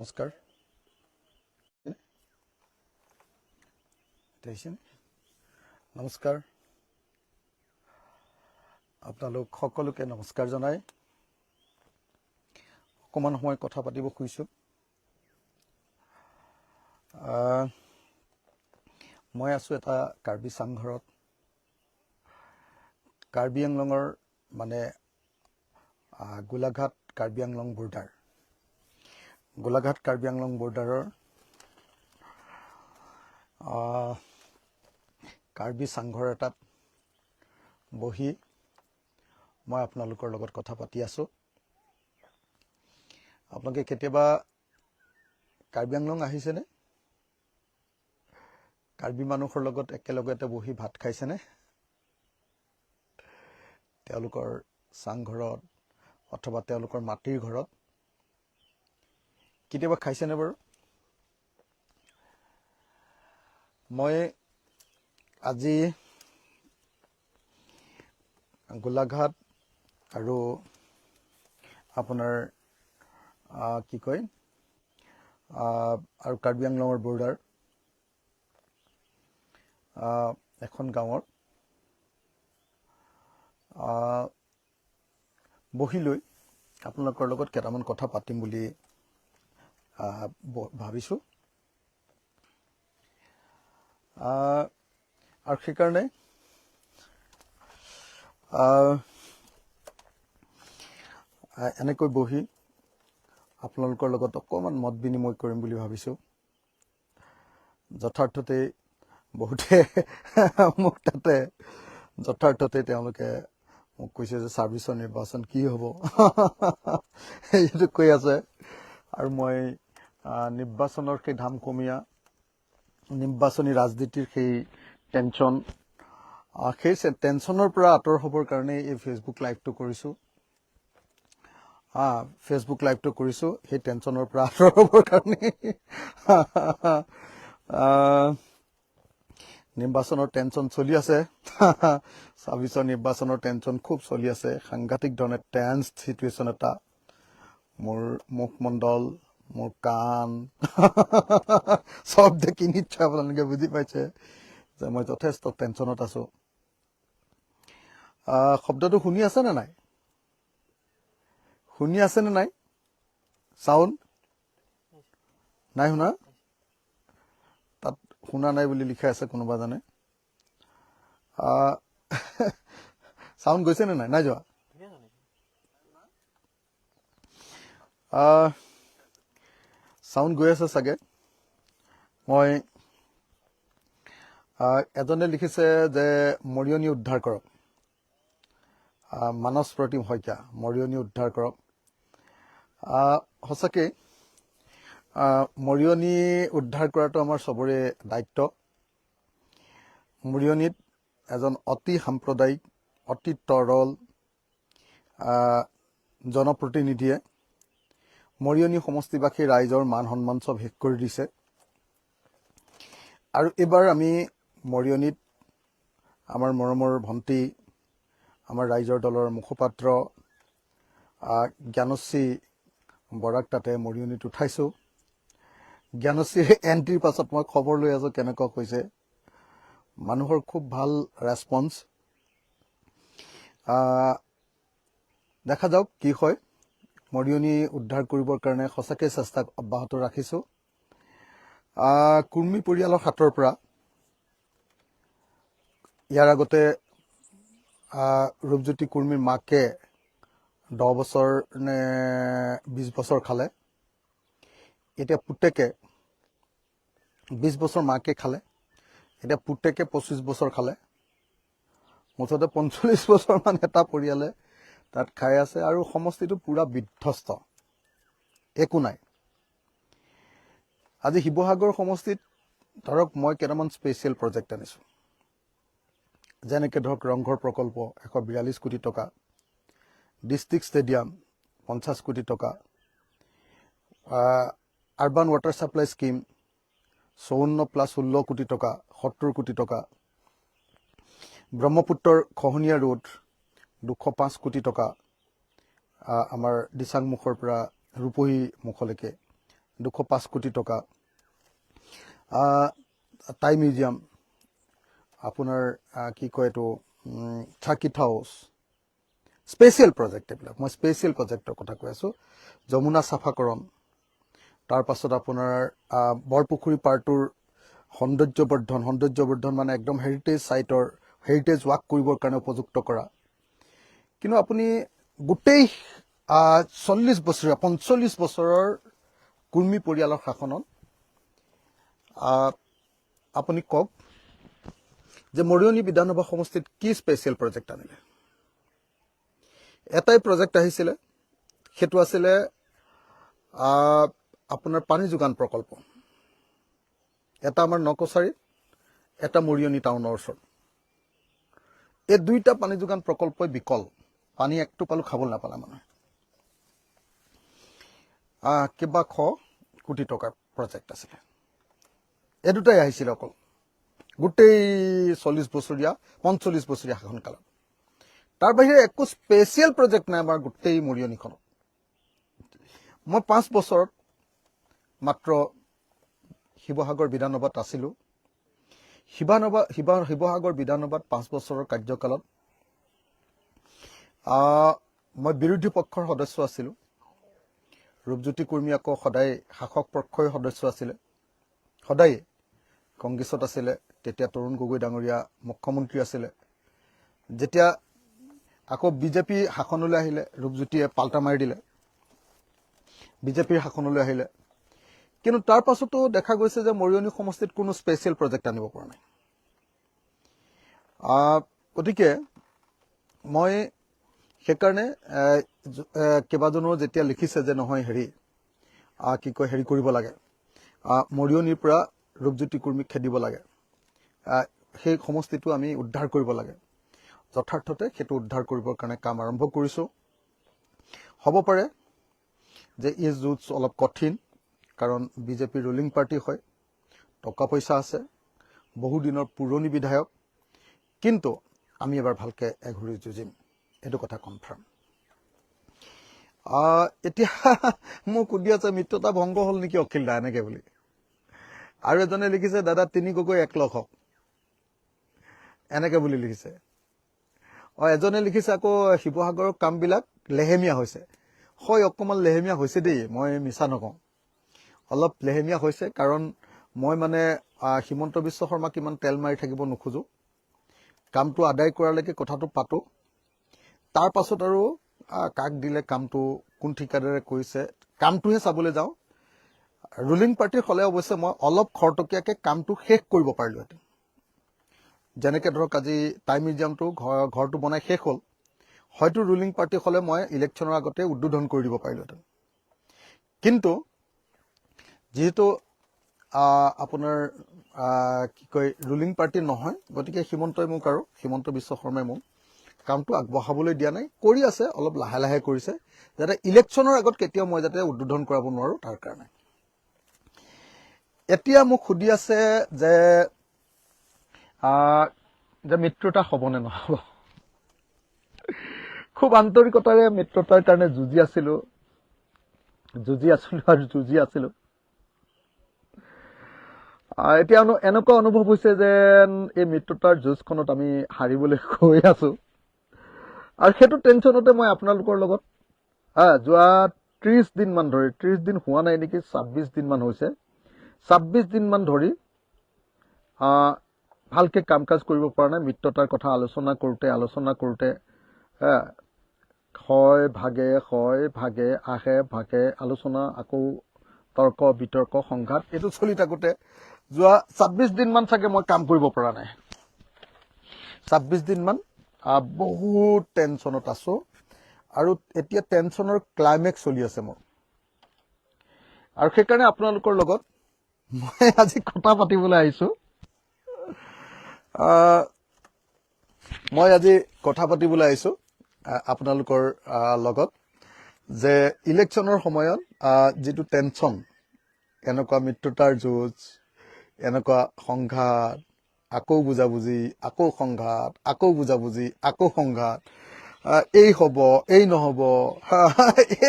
নমস্কাৰ নমস্কাৰ আপোনালোক সকলোকে নমস্কাৰ জনাই অকমান সময় কথা পাতিব খুজিছোঁ। মই আছোঁ এটা কাৰ্বি চাংঘৰত। কাৰ্বি আংলঙৰ মানে গোলাঘাট কাৰ্বি আংলং বৰ্ডাৰ, গোলাঘাট কাৰ্বি আংলং বৰ্ডাৰৰ কাৰ্বি চাংঘৰ এটাত বহি মই আপোনালোকৰ লগত কথা পাতি আছোঁ। আপোনালোকে কেতিয়াবা কাৰ্বি আংলং আহিছেনে? কাৰ্বি মানুহৰ লগত একেলগতে বহি ভাত খাইছেনে? তেওঁলোকৰ চাংঘৰত অথবা তেওঁলোকৰ মাটিৰ ঘৰত কেতিয়াবা খাইছেনে বাৰু? মই আজি গোলাঘাট আৰু আপোনাৰ কি কয় আৰু কাৰ্বি আংলঙৰ বৰ্ডাৰ এখন গাঁৱৰ বহি লৈ আপোনালোকৰ লগত কেইটামান কথা পাতিম বুলি ভাবিছোঁ। আৰু সেইকাৰণে এনেকৈ বহি আপোনালোকৰ লগত অকণমান মত বিনিময় কৰিম বুলি ভাবিছোঁ। যথাৰ্থতে বহুতে মোক তাতে যথাৰ্থতে তেওঁলোকে মোক কৈছে যে ছাৰ্ভিচৰ নিৰ্বাচন কি হ'ব এইটো কৈ আছে। আৰু মই নিৰ্বাচনৰ সেই ধামকমীয়া নিৰ্বাচনী ৰাজনীতিৰ সেই টেনশ্যনৰ পৰা আঁতৰ হ'বৰ কাৰণে এই ফেচবুক লাইভটো কৰিছোঁ। সেই টেনশ্যনৰ পৰা আঁতৰ হ'বৰ কাৰণে নিৰ্বাচনৰ টেনশ্যন চলি আছে। ছাব্বিছৰ নিৰ্বাচনৰ টেনশ্যন খুব চলি আছে। সাংঘাতিক ধৰণে টেন্স চিটুৱেশ্যন এটা। মোৰ মুখমণ্ডল, মোৰ কাণ চব দেখি নিশ্চয় আপোনালোকে বুজি পাইছে যে মই যথেষ্ট টেনশ্যনত আছোঁ। শব্দটো শুনি আছে নে নাই? শুনি আছে নে নাই? চাউণ্ড নাই শুনা? তাত শুনা নাই বুলি লিখা আছে কোনোবা জানে। চাউণ্ড গৈছে নে নাই? নাই যোৱা? চাউণ্ড গৈ আছে চাগে। মই এজনে লিখিছে যে মৰিয়নি উদ্ধাৰ কৰক, মানস প্ৰতিম শইকীয়া, মৰিয়নি উদ্ধাৰ কৰক। সঁচাকৈ মৰিয়নি উদ্ধাৰ কৰাটো আমাৰ চবৰে দায়িত্ব। মৰিয়নিত এজন অতি সাম্প্ৰদায়িক, অতি তৰল জনপ্ৰতিনিধিয়ে মৰিয়নি সমষ্টিবাসী ৰাইজৰ মান সন্মান চব শেষ কৰি দিছে। আৰু এইবাৰ আমি মৰিয়নিত আমাৰ মৰমৰ ভণ্টি, আমাৰ ৰাইজৰ দলৰ মুখপাত্ৰ জ্ঞানশ্ৰী বৰাক তাতে মৰিয়নিত উঠাইছোঁ। জ্ঞানশ্ৰীৰ এণ্ট্ৰিৰ পাছত মই খবৰ লৈ আছোঁ কেনেকুৱা হৈছে। মানুহৰ খুব ভাল ৰেছপন্স। দেখা যাওক কি হয়। মৰিয়নি উদ্ধাৰ কৰিবৰ কাৰণে সঁচাকৈ চেষ্টা অব্যাহত ৰাখিছোঁ। কুৰ্মী পৰিয়ালৰ হাতৰ পৰা ইয়াৰ আগতে ৰূপজ্যোতি কুৰ্মীৰ মাকে 10 বছৰ নে 20 বছৰ খালে। এতিয়া পুতেকে 20 বছৰ মাকে খালে, এতিয়া পুতেকে 25 বছৰ খালে। মুঠতে 45 বছৰমান এটা পৰিয়ালে তাত খাই আছে আৰু সমষ্টিটো পুৰা বিধ্বস্ত, একো নাই। আজি শিৱসাগৰ সমষ্টিত ধৰক মই কেইটামান স্পেচিয়েল প্ৰজেক্ট আনিছোঁ। যেনেকৈ ধৰক ৰংঘৰ প্ৰকল্প 142 কোটি টকা, ডিষ্ট্ৰিক্ট ষ্টেডিয়াম 50 কোটি টকা, আৰ্বান ৱাটাৰ ছাপ্লাই স্কিম 54+16 কোটি টকা, 70 কোটি টকা, ব্ৰহ্মপুত্ৰৰ খহনীয়া ৰোড 205 কোটি টকা, আমাৰ দিচাংমুখৰ পৰা ৰূপহী মুখলৈকে 205 কোটি টকা টাই মিউজিয়াম আপোনাৰ কি কয় এইটো চাৰ্কিট হাউচ স্পেচিয়েল প্ৰজেক্ট এইবিলাক মই স্পেচিয়েল প্ৰজেক্টৰ কথা কৈ আছোঁ যমুনা চাফাকৰণ তাৰ পাছত আপোনাৰ বৰপুখুৰী পাৰটোৰ সৌন্দৰ্যবৰ্ধন মানে একদম হেৰিটেজ সাইটৰ হেৰিটেজ ৱাক কৰিবৰ কাৰণে উপযুক্ত কৰা কিন্তু আপুনি গোটেই 40 বছৰীয়া 45 বছৰৰ কুৰ্মী পৰিয়ালৰ শাসনত আপুনি কওক যে মৰিয়নি বিধানসভা সমষ্টিত কি স্পেচিয়েল প্ৰজেক্ট আনিলে এটাই প্ৰজেক্ট আহিছিলে সেইটো আছিলে আপোনাৰ পানী যোগান প্ৰকল্প এটা আমাৰ নকছাৰী এটা মৰিয়নি টাউনৰ ওচৰত এই দুইটা পানী যোগান প্ৰকল্পই বিকল পানী একটো পালো খাবলৈ নাপালে মানুহে কিবা 100 কোটি টকাৰ প্ৰজেক্ট আছিলে এই দুটাই আহিছিল অকল গোটেই 40 বছৰীয়া 45 বছৰীয়া শাসনকালত তাৰ বাহিৰে একো স্পেচিয়েল প্ৰজেক্ট নাই আমাৰ গোটেই মৰিয়নিখনত মই 5 বছৰত মাত্ৰ শিৱসাগৰ বিধানসভাত আছিলোঁ শিৱসাগৰ বিধানসভাত 5 বছৰৰ কাৰ্যকালত মই বিৰোধী পক্ষৰ সদস্য আছিলোঁ ৰূপজ্যোতি কুৰ্মী আকৌ সদায় শাসক পক্ষৰ সদস্য আছিলে সদায় কংগ্ৰেছত আছিলে তেতিয়া তৰুণ গগৈ ডাঙৰীয়া মুখ্যমন্ত্ৰী আছিলে যেতিয়া আকৌ বিজেপি শাসনলৈ আহিলে ৰূপজ্যোতিয়ে পাল্টা মাৰি দিলে বিজেপিৰ শাসনলৈ আহিলে কিন্তু তাৰ পাছতো দেখা গৈছে যে মৰিয়নি সমষ্টিত কোনো স্পেচিয়েল প্ৰজেক্ট আনিব পৰা নাই গতিকে মই সেইকাৰণে কেইবাজনৰ যেতিয়া লিখিছে যে নহয় হেৰি কি কয় হেৰি কৰিব লাগে মৰিয়নিৰ পৰা ৰূপজ্যোতি কুৰ্মীক খেদিব লাগে সেই সমষ্টিটো আমি উদ্ধাৰ কৰিব লাগে যথাৰ্থতে সেইটো উদ্ধাৰ কৰিবৰ কাৰণে কাম আৰম্ভ কৰিছোঁ হ'ব পাৰে যে এই যুঁজ অলপ কঠিন কাৰণ বিজেপি ৰুলিং পাৰ্টি হয় টকা পইচা আছে বহু দিনৰ পুৰণি বিধায়ক কিন্তু আমি এবাৰ ভালকে এঘুৰি যুঁজিম এইটো কথা কনফাৰ্ম এতিয়া মোক সুধি আছে মিত্ৰতা ভংগ হ'ল নেকি অখিল দা এনেকে বুলি আৰু এজনে লিখিছে দাদা 3 গগৈ 1 লাখ হওক এনেকে বুলি লিখিছে এজনে লিখিছে আকৌ শিৱসাগৰৰ কামবিলাক লেহেমীয়া হৈছে হয় অকমান লেহেমীয়া হৈছে দেই মই মিছা নকওঁ অলপ লেহেমীয়া হৈছে কাৰণ মই মানে হিমন্ত বিশ্ব শৰ্মাক ইমান তেল মাৰি থাকিব নোখোজো কামটো আদায় কৰালৈকে কথাটো পাতো তাৰ পাছত আৰু কাক দিলে কামটো কোন ঠিকাদাৰে কৰিছে কামটোহে চাবলৈ যাওঁ ৰুলিং পাৰ্টিৰ হলে অৱশ্যে মই অলপ খৰটকীয়াকে কামটো শেষ কৰিব পাৰিলোহেঁতেন যেনেকে ধৰক আজি টাই মিউজিয়ামটো ঘৰটো বনাই শেষ হ'ল হয়তো ৰুলিং পাৰ্টি হলে মই ইলেকশ্যনৰ আগতে উদ্বোধন কৰি দিব পাৰিলোহেঁতেন কিন্তু যেহেতু আপোনাৰ কি কয় ৰুলিং পাৰ্টি নহয় গতিকে হিমন্তই মোক আৰু হিমন্ত বিশ্ব শৰ্মাই মোক কামটো আগবঢ়াবলৈ দিয়া নাই কৰি আছে অলপ লাহে লাহে কৰিছে যাতে ইলেকশ্যনৰ আগত কেতিয়াও মই যাতে উদ্বোধন কৰাব নোৱাৰো তাৰ কাৰণে এতিয়া মোক সুধি আছে যে মিত্ৰতা হ'বনে নহ'ব খুব আন্তৰিকতাৰে মিত্ৰতাৰ কাৰণে যুঁজি আছিলো এতিয়া এনেকুৱা অনুভৱ হৈছে যেন এই মিত্ৰতাৰ যুঁজখনত আমি হাৰিবলৈ গৈ আছো আৰু সেইটো টেনচনতে মই আপোনালোকৰ লগত যোৱা 30 দিন মান ধৰি 30 দিন হোৱা নাই নেকি 26 দিন মান হৈছে 26 দিন মান ধৰি ভালকে কাম কাজ কৰিব পৰা নাই মিত্ৰতাৰ কথা আলোচনা কৰোঁতে হয় ভাগে আহে ভাগে আলোচনা আকৌ তৰ্ক বিতৰ্ক সংঘাত এইটো চলি থাকোতে যোৱা 26 দিন মান চাগে মই কাম কৰিব পৰা নাই 26 দিন মান বহুত টেনচনত আছো আৰু এতিয়া টেনচনৰ ক্লাইমেক্স চলি আছে মোৰ আৰু সেইকাৰণে আপোনালোকৰ লগত মই আজি কথা পাতিবলৈ আহিছো আপোনালোকৰ লগত যে ইলেকশ্যনৰ সময়ত যেটো টেনচন এনেকুৱা মিত্ৰতাৰ যুঁজ এনেকুৱা সংঘাত আকৌ বুজাবুজি আকৌ সংঘাত আকৌ বুজাবুজি আকৌ সংঘাত এই হ'ব এই নহ'ব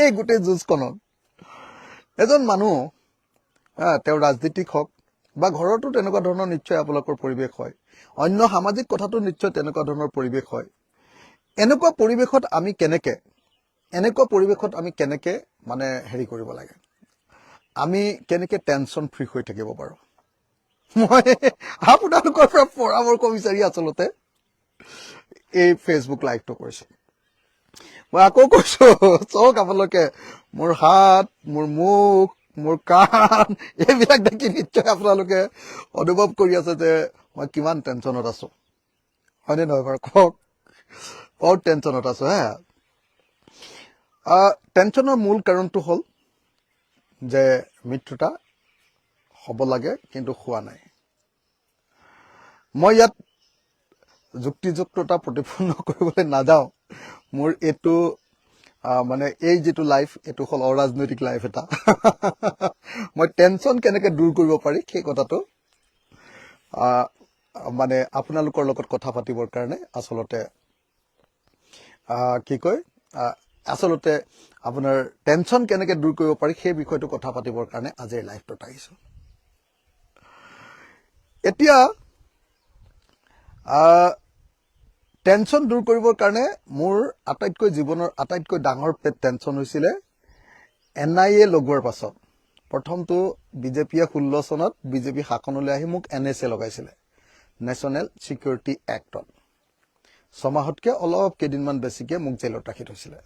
এই গোটেই যুঁজখনত এজন মানুহ তেওঁ ৰাজনীতিক হওক বা ঘৰতো তেনেকুৱা ধৰণৰ নিশ্চয় আপোনালোকৰ পৰিৱেশ হয়, অন্য সামাজিক কথাটো নিশ্চয় তেনেকুৱা ধৰণৰ পৰিৱেশ হয়। এনেকুৱা পৰিৱেশত আমি কেনেকে মানে হেৰি কৰিব লাগে, আমি কেনেকে টেনশ্যন ফ্ৰী হৈ থাকিব পাৰোঁ, মই আপোনালোকৰ পৰা পৰামৰ্শ বিচাৰি আচলতে এই ফেচবুক লাইভটো কৰিছোঁ। মই আকৌ কৈছো, চাওক আপোনালোকে মোৰ হাত, মোৰ মুখ, মোৰ কাণ এইবিলাক দেখি নিশ্চয় আপোনালোকে অনুভৱ কৰি আছে যে মই কিমান টেনশ্যনত আছো, হয়নে নহয় বাৰু কওক? বহুত টেনশ্যনত আছো। টেনশ্যনৰ মূল কাৰণটো হ'ল যে মিত্ৰতা হ'ব লাগে কিন্তু হোৱা নাই। মই ইয়াত যুক্তিযুক্ততা প্ৰতিপন্ন কৰিবলৈ নাযাওঁ। মোৰ এইটো মানে এই যিটো লাইফ, এইটো হ'ল অৰাজনৈতিক লাইফ এটা। মই টেনশ্যন কেনেকে দূৰ কৰিব পাৰি সেই কথাটো মানে আপোনালোকৰ লগত কথা পাতিবৰ কাৰণে আচলতে আচলতে আপোনাৰ টেনশ্যন কেনেকে দূৰ কৰিব পাৰি সেই বিষয়টো কথা পাতিবৰ কাৰণে আজিৰ লাইভটোত আহিছোঁ। এতিয়া টেনশ্যন দূৰ কৰিবৰ কাৰণে মোৰ জীৱনৰ আটাইতকৈ ডাঙৰ টেনশ্যন হৈছিলে NIA লগোৱাৰ পাছত। প্ৰথমটো বিজেপিয়ে 16 চনত বিজেপি শাসনলৈ আহি মোক NSA লগাইছিলে, নেশ্যনেল ছিকিউৰিটি এক্টত। 6 মাহতকৈ অলপ কেইদিনমান বেছিকে মোক জেলত ৰাখি থৈছিলে।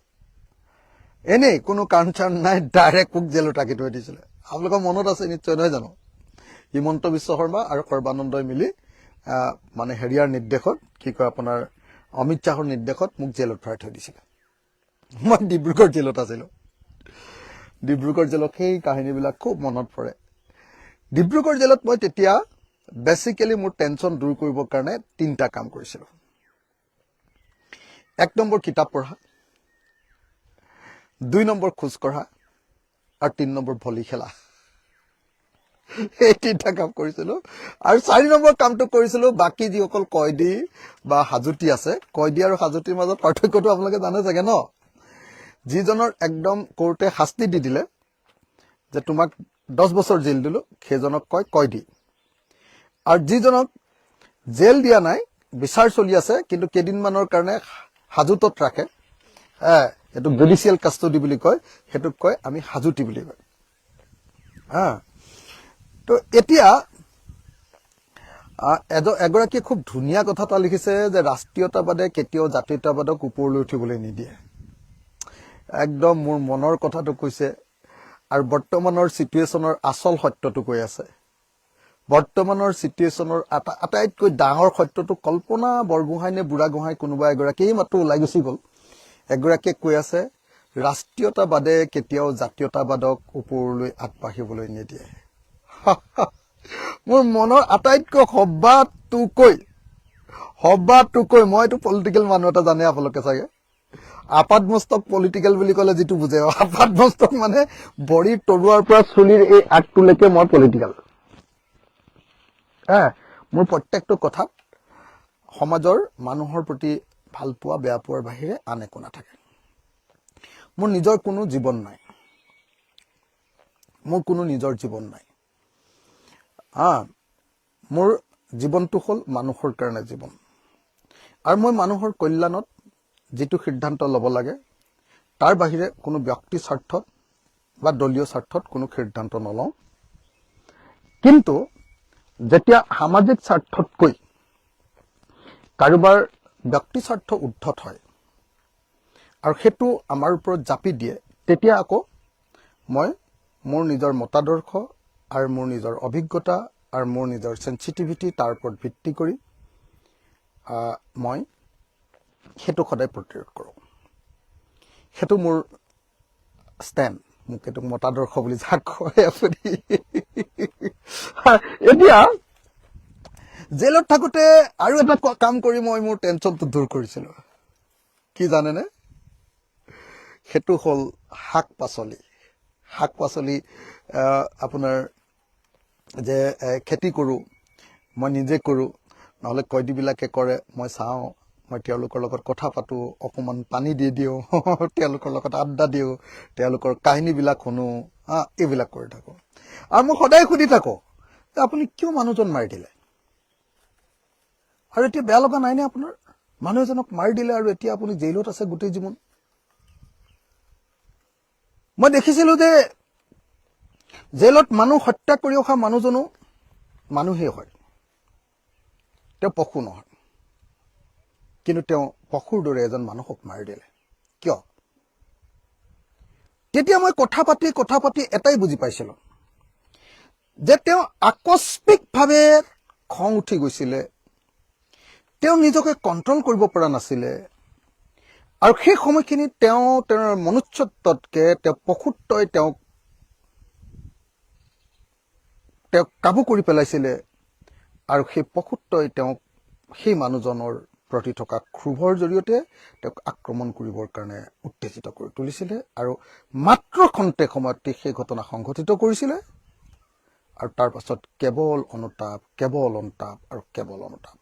এনেই কোনো কাৰণ নাই, ডাইৰেক্ট মোক জেলত ৰাখি থৈ দিছিলে। আপোনালোকৰ মনত আছে নিশ্চয়, নহয় জানো? হিমন্ত বিশ্ব শৰ্মা আৰু সৰ্বানন্দই মিলি মানে হেৰিয়াৰ নিৰ্দেশত, আপোনাৰ অমিত শ্বাহৰ নিৰ্দেশত মোক জেলত ভৰাই থৈ দিছিলে। মই ডিব্ৰুগড় জেলত আছিলোঁ। ডিব্ৰুগড় জেলত সেই কাহিনীবিলাক খুব মনত পৰে। ডিব্ৰুগড় জেলত মই তেতিয়া বেচিকেলি মোৰ টেনশ্যন দূৰ কৰিবৰ কাৰণে 3টা কাম কৰিছিলোঁ। 1 নম্বৰ কিতাপ পঢ়া, 2 নম্বৰ খোজ কঢ়া আৰু 3 নম্বৰ ভলী খেলা। এই 3টা কাম কৰিছিলোঁ। আৰু 4 নম্বৰ কামটো কৰিছিলোঁ, বাকী যিসকল কয়দী বা হাজোতী আছে, কয়দী আৰু হাজোতীৰ মাজত পাৰ্থক্যটো আপোনালোকে জানে চাগে ন? যিজনৰ একদম কোৰ্টে শাস্তি দি দিলে যে তোমাক 10 বছৰ জেল দিলো, সেইজনক কয় কয়দী। আৰু যিজনক জেল দিয়া নাই, বিচাৰ চলি আছে কিন্তু কেইদিনমানৰ কাৰণে হাজোতত ৰাখে, এইটো জুডিচিয়েল কাষ্টডি বুলি কয়, সেইটোক কয় আমি হাজোতী বুলি কয়। তো এতিয়া এগৰাকীয়ে খুব ধুনীয়া কথা এটা লিখিছে যে ৰাষ্ট্ৰীয়তাবাদে কেতিয়াও জাতীয়তাবাদক ওপৰলৈ উঠিবলৈ নিদিয়ে। একদম মোৰ মনৰ কথাটো কৈছে আৰু বৰ্তমানৰ চিটুৱেশ্যনৰ আচল সত্যটো কৈ আছে। বৰ্তমানৰ চিটুৱেশ্যনৰ আটাইতকৈ ডাঙৰ সত্যটো কল্পনা বৰগোহাঁই নে বুঢ়াগোহাঁই কোনোবা এগৰাকী মাত্ৰ ওলাই গুচি গ'ল। এগৰাকীয়ে কৈ আছে ৰাষ্ট্ৰীয়তাবাদে কেতিয়াও জাতীয়তাবাদক ওপৰলৈ আগবাঢ়িবলৈ নিদিয়ে। মোৰ মনৰ আটাইতকৈ সবাতোকৈ মইতো পলিটিকেল মানুহ এটা জানে আপোনালোকে চাগে, আপাদমস্তক পলিটিকেল বুলি ক'লে যিটো বুজে, আপাদমস্তক মানে ভৰিৰ তলুৱাৰ পৰা চুলিৰ এই আগটোলৈকে মই পলিটিকেল। মোৰ প্ৰত্যেকটো কথাত সমাজৰ মানুহৰ প্ৰতি ভাল পোৱা বেয়া পোৱাৰ বাহিৰে আন একো নাথাকে। মোৰ নিজৰ কোনো জীৱন নাই, মোৰ জীৱনটো হ'ল মানুহৰ কাৰণে জীৱন। আৰু মই মানুহৰ কল্যাণত যিটো সিদ্ধান্ত ল'ব লাগে তাৰ বাহিৰে কোনো ব্যক্তি স্বাৰ্থত বা দলীয় স্বাৰ্থত কোনো সিদ্ধান্ত নলওঁ। কিন্তু যেতিয়া সামাজিক স্বাৰ্থতকৈ কাৰোবাৰ ব্যক্তি স্বাৰ্থ উদ্ধত হয় আৰু সেইটো আমাৰ ওপৰত জাপি দিয়ে, তেতিয়া আকৌ মই মোৰ নিজৰ মতাদৰ্শ আৰু মোৰ নিজৰ অভিজ্ঞতা আৰু মোৰ নিজৰ সেন্সিটিভিটি তাৰ ওপৰত ভিত্তি কৰি মই সেইটো সদায় প্ৰতিৰোধ কৰোঁ। সেইটো মোৰ ষ্টেণ্ড, মোক এইটো মতাদৰ্শ বুলি যাক কয় আপুনি। এতিয়া জেলত থাকোঁতে আৰু এটা কাম কৰি মই মোৰ টেনশ্যনটো দূৰ কৰিছিলোঁ। কি জানেনে? সেইটো হ'ল শাক পাচলি আপোনাৰ যে খেতি কৰোঁ, মই নিজে কৰোঁ, নহ'লে কয়দীবিলাকে কৰে, মই চাওঁ, মই তেওঁলোকৰ লগত কথা পাতোঁ, অকণমান পানী দি দিওঁ, তেওঁলোকৰ লগত আড্ডা দিওঁ, তেওঁলোকৰ কাহিনীবিলাক শুনো, এইবিলাক কৰি থাকোঁ। আৰু মই সদায় সুধি থাকোঁ যে আপুনি কিয় মানুহজন মাৰি দিলে? আৰু এতিয়া বেয়া লগা নাইনে আপোনাৰ? মানুহ এজনক মাৰি দিলে আৰু এতিয়া আপুনি জেইলত আছে গোটেই জীৱন। মই দেখিছিলোঁ যে জেইলত মানুহ হত্যা কৰি অহা মানুহজনো মানুহেই হয়, তেওঁ পশু নহয়। কিন্তু তেওঁ পশুৰ দৰে এজন মানুহক মাৰি দিলে কিয়? তেতিয়া মই কথা পাতি এটাই বুজি পাইছিলোঁ যে তেওঁ আকস্মিকভাৱে খং উঠি গৈছিলে, তেওঁ নিজকে কণ্ট্ৰল কৰিব পৰা নাছিলে। আৰু সেই সময়খিনিত তেওঁৰ মনুষ্যত্বতকে তেওঁ পশুত্বই তেওঁক কাবু কৰি পেলাইছিলে। আৰু সেই পশুত্বই তেওঁক সেই মানুহজনৰ প্ৰতি থকা ক্ষোভৰ জৰিয়তে তেওঁক আক্ৰমণ কৰিবৰ কাৰণে উত্তেজিত কৰি তুলিছিলে। আৰু মাত্ৰ খন্তেক সময়তে সেই ঘটনা সংঘটিত কৰিছিলে। আৰু তাৰ পাছত কেৱল অনুতাপ আৰু কেৱল অনুতাপ।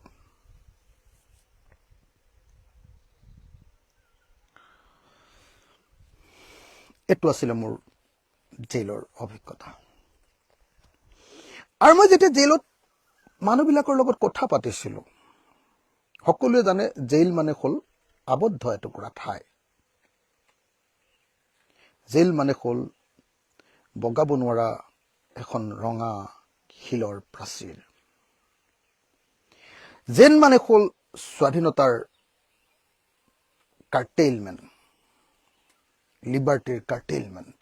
এইটো আছিলে মোৰ জেইলৰ অভিজ্ঞতা। আৰু মই যেতিয়া জেইলত মানুহবিলাকৰ লগত কথা পাতিছিলোঁ, সকলোৱে জানে জেইল মানে হ'ল আবদ্ধ এটুকুৰা ঠাই। জেইল মানে হ'ল বগাব নোৱাৰা এখন ৰঙা শিলৰ প্ৰাচীৰ। জেইল মানে হ'ল স্বাধীনতাৰ কাৰ্টেইলমেণ্ট, লিবাৰ্টিৰ কাৰ্টেইলমেণ্ট।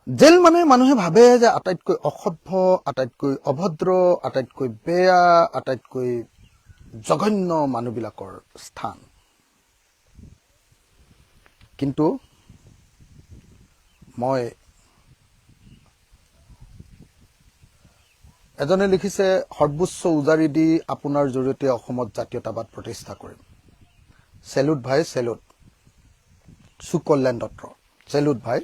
জেইল মানে মানুহে ভাবে যে আটাইতকৈ অসভ্য, আটাইতকৈ অভদ্ৰ, আটাইতকৈ বেয়া, আটাইতকৈ জঘন্য মানুহবিলাকৰ স্থান। কিন্তু মই এজনে লিখিছে, সৰ্বোচ্চ উজাৰি দি আপোনাৰ জৰিয়তে অসমত জাতীয়তাবাদ প্ৰতিষ্ঠা কৰিম। চেলুট ভাই, চেলুট। সুকল্যাণ দত্ত, চেলুট ভাই।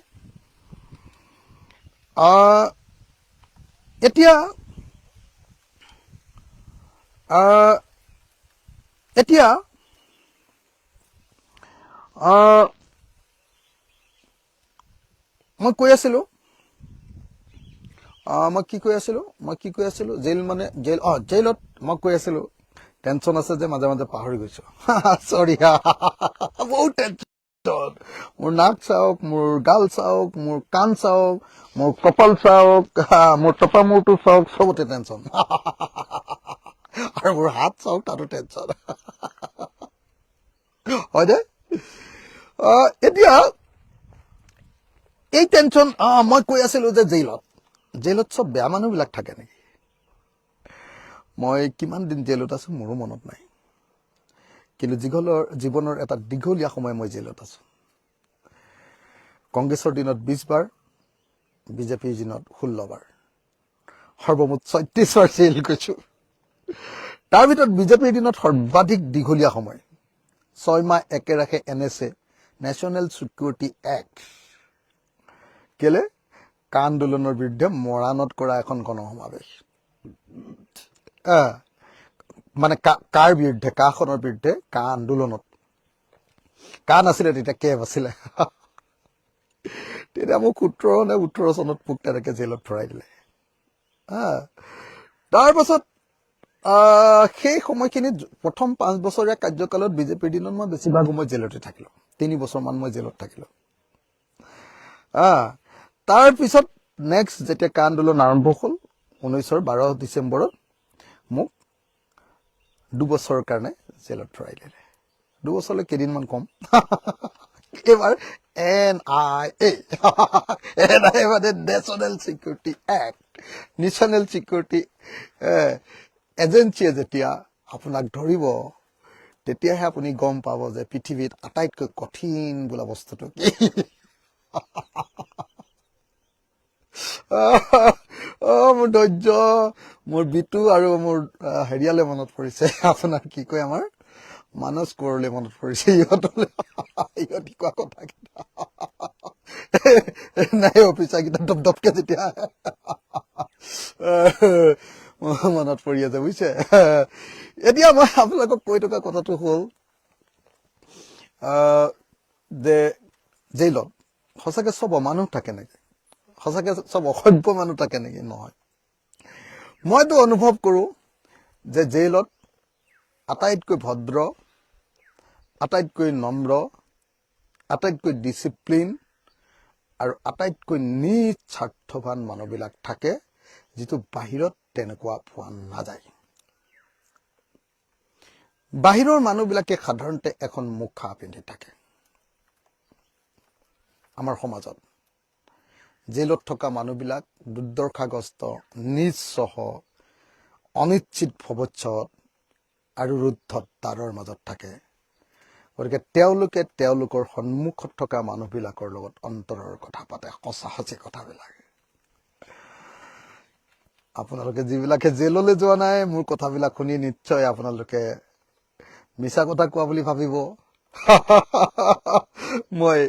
এতিয়া মই কৈ আছিলোঁ জেইল মানে জেইলত মই কৈ আছিলোঁ টেনচন আছে যে মাজে মাজে পাহৰি গৈছোঁ। চৰি, বহুত টেনচন। মোৰ নাক চাওক, মোৰ গাল চাওক, মোৰ কাণ চাওক, মোৰ কপাল চাওক, মোৰ টপা মূৰটো চাওক, চবতে টেনচন। আৰু মোৰ হাত চাওক, তাতো টেনচন। হয় দে। এতিয়া এই টেনচন, মই কৈ আছিলোঁ যে জেইলত চব বেয়া মানুহবিলাক থাকে নেকি? মই কিমান দিন জেইলত আছোঁ মোৰো মনত নাই। কিন্তু জীৱনৰ এটা দীঘলীয়া সময় মই জেইলত আছোঁ। কংগ্ৰেছৰ দিনত 20 বাৰ, বিজেপিৰ দিনত 16 বাৰ, সৰ্বমুঠ 36 বাৰ জেইল গৈছোঁ। তাৰ ভিতৰত বিজেপিৰ দিনত সৰ্বাধিক দীঘলীয়া সময়, 6 মাহ একেৰাখে NSA, নেশ্যনেল ছিকিউৰিটি এক্ট, কেলে কা আন্দোলনৰ বিৰুদ্ধে মৰাণত কৰা এখন গণসমাৱেশ। মানে কাৰ বিৰুদ্ধে, কাখনৰ বিৰুদ্ধে, কা আন্দোলনত। কা নাছিলে তেতিয়া, কেব আছিলে। তেতিয়া মোক 17 নে 18 চনত মোক তেনেকে জেইলত ভৰাই দিলে। তাৰপাছত সেই সময়খিনিত প্ৰথম 5 বছৰীয়া কাৰ্যকালত বিজেপিৰ দিনত মই বেছিভাগ সময় জেইলতে থাকিলোঁ। 3 বছৰমান মই জেইলত থাকিলোঁ। তাৰপিছত নেক্সট যেতিয়া কা আন্দোলন আৰম্ভ হ'ল 19ৰ 12 ডিচেম্বৰত মোক 2 বছৰৰ কাৰণে জেইলত ভৰাই দিলে। 2 বছৰলৈ কেইদিনমান কম। এইবাৰ NIA মানে national security act, national security এজেঞ্চিয়ে যেতিয়া আপোনাক ধৰিব, তেতিয়াহে আপুনি গম পাব যে পৃথিৱীত আটাইতকৈ কঠিন বোলা বস্তুটো কি। মোৰ ধৈৰ্য, মোৰ বিটু আৰু মোৰ হেৰিয়ালে মনত পৰিছে, আপোনাৰ কি কয় আমাৰ মানস কোঁৱৰলে মনত পৰিছে। ইহঁতি কোৱা কথাকেইটা নাই, অফিচাৰকেইটা দপদপকে যেতিয়া মনত পৰি আছে বুজিছে। এতিয়া মই আপোনালোকক কৈ থকা কথাটো হ'ল যে জেইলত সঁচাকে চব অমানুহ থাকে নেকি, সঁচাকে চব অসভ্য মানুহ থাকে নেকি? নহয়। মইতো অনুভৱ কৰোঁ যে জেইলত আটাইতকৈ ভদ্ৰ, আটাইতকৈ নম্ৰ, আটাইতকৈ ডিচিপ্লিন আৰু আটাইতকৈ নিস্বাৰ্থৱান মানুহবিলাক থাকে, যিটো বাহিৰত তেনেকুৱা পোৱা নাযায়। বাহিৰৰ মানুহবিলাকে সাধাৰণতে এখন মুখা পিন্ধি থাকে। আমাৰ সমাজত জেলত থকা মানুহবিলাক দুৰ্দশাগ্ৰস্ত, নিঃস্ব, অনিশ্চিত ভৱিষ্যত আৰু ৰুদ্ধদ্বাৰৰ মাজত থাকে। গতিকে তেওঁলোকে তেওঁলোকৰ সন্মুখত থকা মানুহবিলাকৰ লগত অন্তৰৰ কথা পাতে, সঁচা সঁচি কথাবিলাক। আপোনালোকে যিবিলাকে জেললৈ যোৱা নাই, মোৰ কথাবিলাক শুনি নিশ্চয় আপোনালোকে মিছা কথা কোৱা বুলি ভাবিব। মই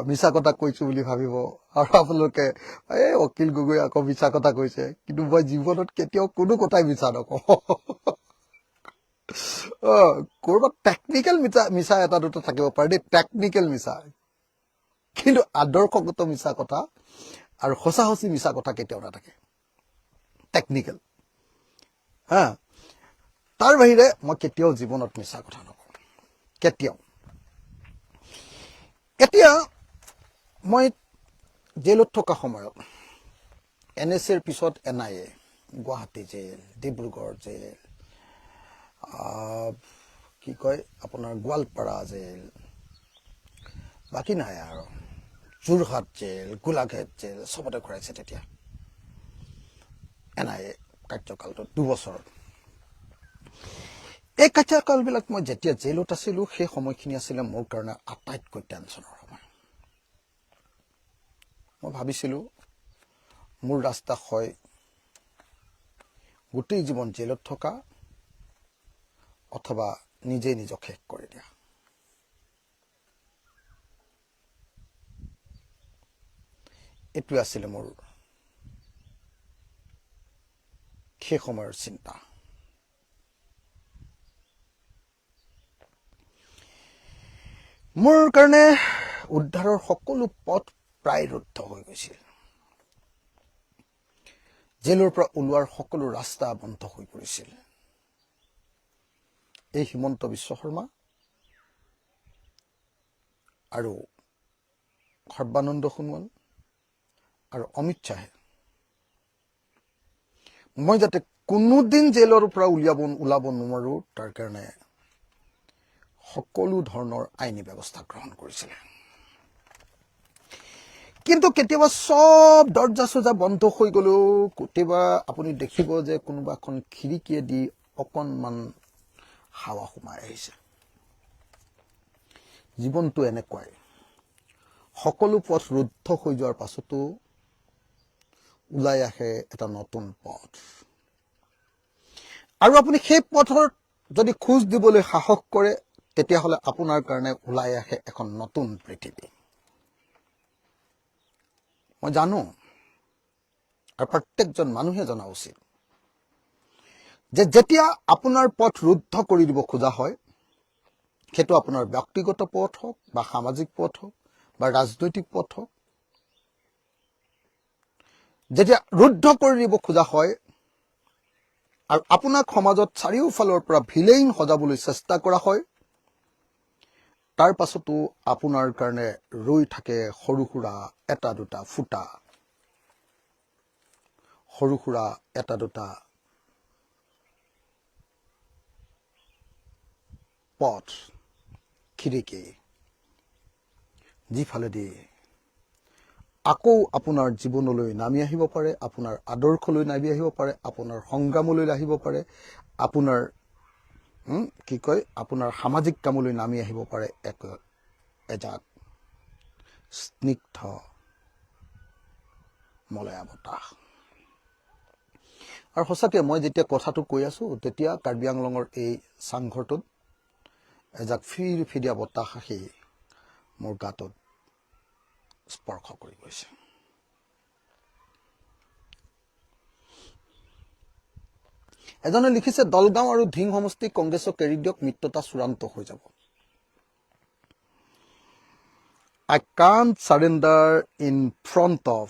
মিছা কথা কৈছো বুলি ভাবিব, আৰু আপোনালোকে এই অখিল গগৈ আকৌ মিছা কথা কৈছে। কিন্তু মই জীৱনত কেতিয়াও কোনো কথাই মিছা নকওঁ। কৰবাত টেকনিকেল মিছা এটা দুটা থাকিব পাৰে দেই, টেকনিকেল মিছা। কিন্তু আদৰ্শগত মিছা কথা আৰু সঁচা সঁচি মিছা কথা কেতিয়াও নাথাকে, টেকনিকেল। তাৰ বাহিৰে মই কেতিয়াও জীৱনত মিছা কথা নকওঁ, কেতিয়াও। এতিয়া মই জেলত থকা সময়ত NSAৰ পিছত NIA, Guwahati jail, Dibrugarh jail, কি কয় আপোনাৰ গোৱালপাৰা জেল, বাকী নাই আৰু যোৰহাট জেল, গোলাঘাট জেল, চবতে ঘূৰাইছে তেতিয়া NIA কাৰ্যকালটো 2 বছৰ। এই কাৰ্যকালবিলাক মই যেতিয়া জেলত আছিলোঁ, সেই সময়খিনি আছিলে মোৰ কাৰণে আটাইতকৈ টেনচনৰ সময়। মই ভাবিছিলোঁ মোৰ ৰাস্তা হয় গোটেই জীৱন জেলত থকা, অথবা নিজে নিজক শেষ কৰি দিয়া। এইটোৱে আছিলে মোৰ সেই সময়ৰ চিন্তা। মোৰ কাৰণে উদ্ধাৰৰ সকলো পথ প্ৰায় ৰুদ্ধ হৈ গৈছিল। জেলৰ পৰা ওলোৱাৰ সকলো ৰাস্তা বন্ধ হৈ পৰিছিল। এই হিমন্ত বিশ্ব শৰ্মা আৰু সৰ্বানন্দ সোণোৱাল আৰু অমিত শ্বাহে মই যাতে কোনোদিন জেলৰ পৰা ওলাব নোৱাৰো, তাৰ কাৰণে সকলো ধৰণৰ আইনী ব্যৱস্থা গ্ৰহণ কৰিছিলে। কিন্তু কেতিয়াবা সব দৰ্জা চৰ্জা বন্ধ হৈ গ'লেও কেতিয়াবা আপুনি দেখিব যে কোনোবা এখন খিৰিকীয়েদি অকণমান হাৱা সোমাই আহিছে। জীৱনটো এনেকুৱাই, সকলো পথ ৰুদ্ধ হৈ যোৱাৰ পাছতো ওলাই আহে এটা নতুন পথ, আৰু আপুনি সেই পথত যদি খোজ দিবলৈ সাহস কৰে, তেতিয়াহ'লে আপোনাৰ কাৰণে ওলাই আহে এখন নতুন পৃথিৱী। মই জানো, আৰু প্ৰত্যেকজন মানুহে জনা উচিত, যে যেতিয়া আপোনাৰ পথ ৰুদ্ধ কৰি দিব খোজা হয়, সেইটো আপোনাৰ ব্যক্তিগত পথ হওক বা সামাজিক পথ হওক বা ৰাজনৈতিক পথ হওক, যেতিয়া ৰুদ্ধ কৰি দিব খোজা হয় আৰু আপোনাক সমাজত চাৰিওফালৰ পৰা ভিলেইন সজাবলৈ চেষ্টা কৰা হয়, তাৰ পাছতো আপোনাৰ কাৰণে ৰৈ থাকে সৰু সুৰা এটা দুটা ফুটা, সৰু সুৰা এটা দুটা পথ, খিৰিকী, যিফালেদি আকৌ আপোনাৰ জীৱনলৈ নামি আহিব পাৰে, আপোনাৰ আদৰ্শলৈ নামি আহিব পাৰে, আপোনাৰ সংগ্ৰামলৈ আহিব পাৰে, আপোনাৰ আপোনাৰ সামাজিক কামলৈ নামি আহিব পাৰে এজাক স্নিগ্ধ মলয়া বতাহ। আৰু সঁচাকৈ মই যেতিয়া কথাটো কৈ আছো, তেতিয়া কাৰ্বি আংলঙৰ এই চাংঘৰটোত এজাক ফিৰফিৰিয়া বতাহ আহি মোৰ গাটোত স্পৰ্শ কৰি গৈছে। এজনে লিখিছে দলগাঁও আৰু ধিং সমষ্টি কংগ্ৰেছক এৰি দিয়ক, মিত্ৰতা চূড়ান্ত হৈ যাব। I can't surrender in front of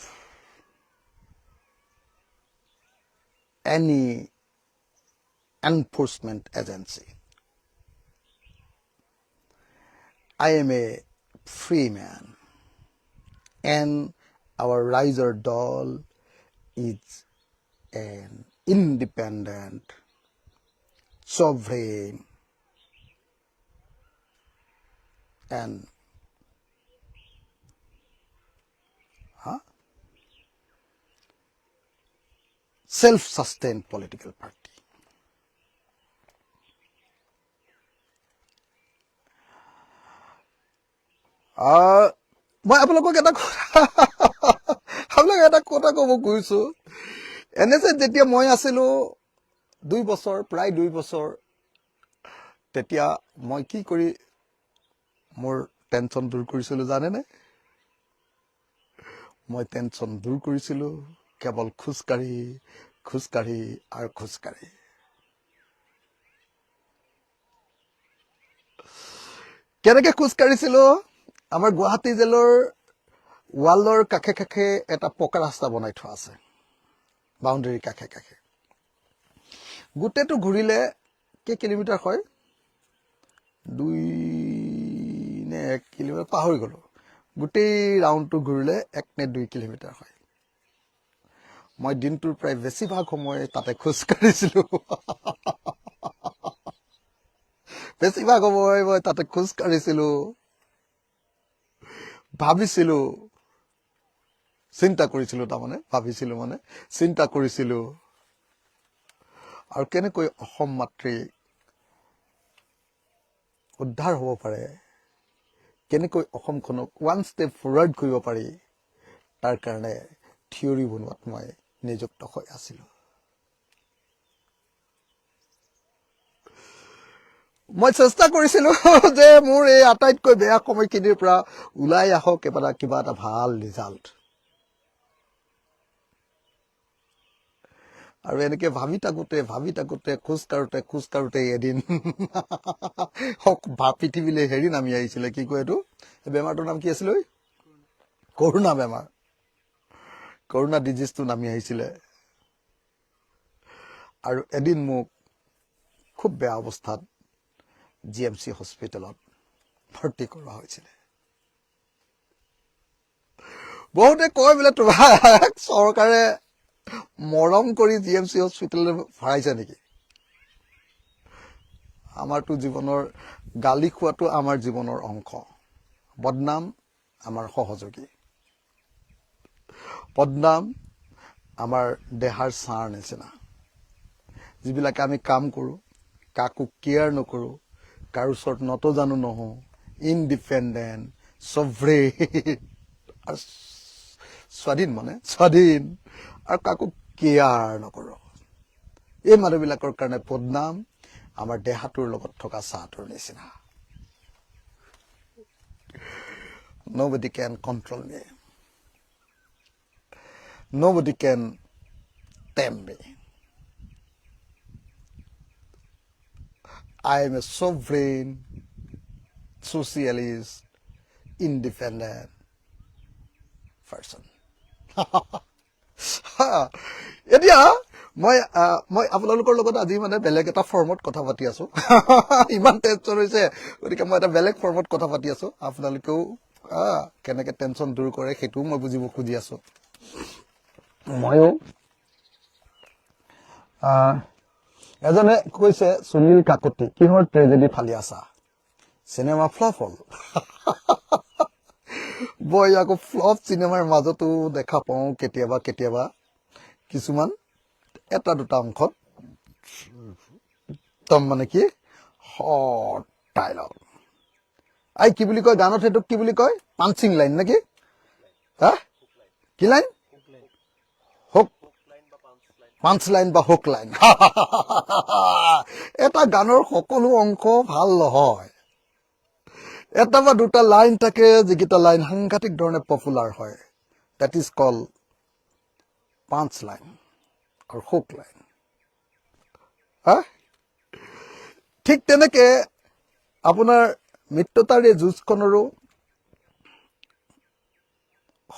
any enforcement agency. I am a free man, and our riser Dol is an independent, sovereign, and self-sustained political party. মই আপোনালোকক এটা কথা ক'ব গৈছো। NSA যেতিয়া মই আছিলো 2 বছৰ, প্ৰায় 2 বছৰ, তেতিয়া মই কি কৰি মোৰ টেনচন দূৰ কৰিছিলো জানেনে? মই টেনচন দূৰ কৰিছিলো কেৱল খোজকাঢ়ি আৰু খোজকাঢ়ি। কেনেকে খোজকাঢ়িছিলো? আমাৰ গুৱাহাটী জেলৰ ৱালৰ কাষে কাষে এটা পকা ৰাস্তা বনাই থোৱা আছে, বাউণ্ডেৰী কাষে কাষে। গোটেইটো ঘূৰিলে কেই কিলোমিটাৰ হয়? 2 নে 1 কিলোমিটাৰ পাহৰি গলো। গোটেই ৰাউণ্ডটো ঘূৰিলে 1 নে 2 কিলোমিটাৰ হয়। মই দিনটোৰ প্ৰায় বেছিভাগ সময় তাতে খোজকাঢ়িছিলো। বেছিভাগ সময় মই তাতে খোজকাঢ়িছিলো, ভাবিছিলো, চিন্তা কৰিছিলো, চিন্তা কৰিছিলো আৰু কেনেকৈ অসম মাতৃ উদ্ধাৰ হ'ব পাৰে, কেনেকৈ অসমখনক 1 ষ্টেপ ফৰৱাৰ্ড কৰিব পাৰি, তাৰ কাৰণে থিয়ৰী বনোৱাত মই নিযুক্ত হৈ আছিলো। মই চেষ্টা কৰিছিলো যে মোৰ এই আটাইতকৈ বেয়া সময়খিনিৰ পৰা ওলাই আহক কিবা এটা ভাল ৰিজাল্ট। আৰু এনেকে ভাবি থাকোতে খোজকাঢ়োতে এদিন পৃথিৱীলৈ হেৰি নামি আহিছিলে, কি কয় এইটো বেমাৰটোৰ নাম কি আছিলে? কৰোণা বেমাৰ, কৰোণা ডিজিজটো নামি আহিছিলে। আৰু এদিন মোক খুব বেয়া অৱস্থাত GMC হস্পিটেলত ভৰ্তি কৰা হৈছিলে। বহুতে কয় বোলে তোমাক চৰকাৰে মৰম কৰি GMC হস্পিটেললৈ ভৰাইছে নেকি? আমাৰতো জীৱনৰ গালি খোৱাটো আমাৰ জীৱনৰ অংশ, বদনাম আমাৰ সহযোগী, বদনাম আমাৰ দেহাৰ ছাঁৰ নিচিনা। যিবিলাকে আমি কাম কৰোঁ, কাকো কেয়াৰ নকৰোঁ, কাৰো ওচৰত নতজানো নহওঁ, ইনডিপেণ্ডেণ্ট, সভ্ৰেন আৰু স্বাধীন আৰু কাকো কেয়াৰ নকৰোঁ, এই মানুহবিলাকৰ কাৰণে বদনাম আমাৰ দেহাটোৰ লগত থকা ছাঁটোৰ নিচিনা। Nobody can control me. Nobody can tame me. I am a sovereign, socialist, independent person. এতিয়া মই আপোনালোকৰ লগত আজি বেলেগ এটা ফৰ্মত কথা পাতি আছো। ইমান টেনচন হৈছে, গতিকে মই এটা বেলেগ ফৰ্মত কথা পাতি আছো। আপোনালোকেও কেনেকে টেনচন দূৰ কৰে সেইটোও মই বুজিব খুজি আছো। ময়ো এজনে কৈছে, সুনীল কাকতি কিহৰ ট্ৰেজেডি ফালি আছা? চিনেমা ফ্লপ হ'ল। মই আকৌ ফ্লপ চিনেমাৰ মাজতো দেখা পাওঁ কেতিয়াবা কিছুমান এটা দুটা অংশত কি হট ডায়লগ। কি বুলি কয় গানত, সেইটোক কি বুলি কয়? পাঞ্চিং লাইন নেকি? কি লাইন? হুক, পাঞ্চ লাইন বা হুক লাইন। এটা গানৰ সকলো অংশ ভাল নহয়, এটা বা দুটা লাইন থাকে যিকেইটা লাইন সাংঘাতিক ধৰণে পপুলাৰ হয়। That is call Punch line আৰু হুক লাইন। হা ঠিক তেনেকে আপোনাৰ মিত্ৰতাৰ এই যুঁজখনৰো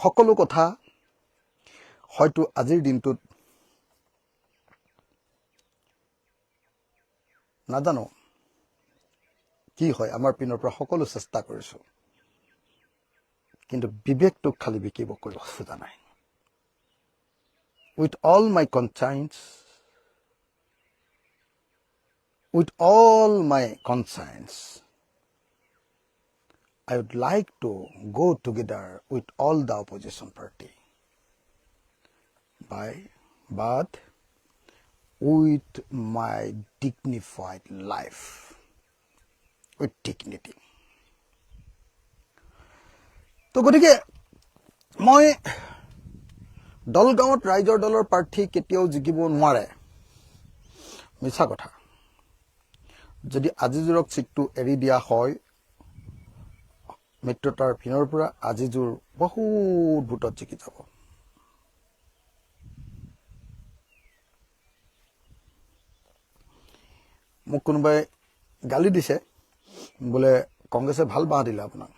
সকলো কথা হয়তো আজিৰ দিনটোত নাজানো কি হয়, আমাৰ পিনৰ পৰা সকলো চেষ্টা কৰিছো, কিন্তু বিবেকটোক খালি বিকিব কৰিব খোজা নাই। With all my conscience, I would like to go together with all the opposition party, but with my dignified life, with dignity. তো গতিকে মই দলগাঁৱত ৰাইজৰ দলৰ প্ৰাৰ্থী কেতিয়াও জিকিব নোৱাৰে, মিছা কথা। যদি আজিজোৰক চিটটো এৰি দিয়া হয় মিত্ৰতাৰ পিনৰ পৰা, আজিজোৰ বহুত ভোটত জিকি যাব। মোক কোনোবাই গালি দিছে বোলে কংগ্ৰেছে ভাল বাঁহ দিলে আপোনাক।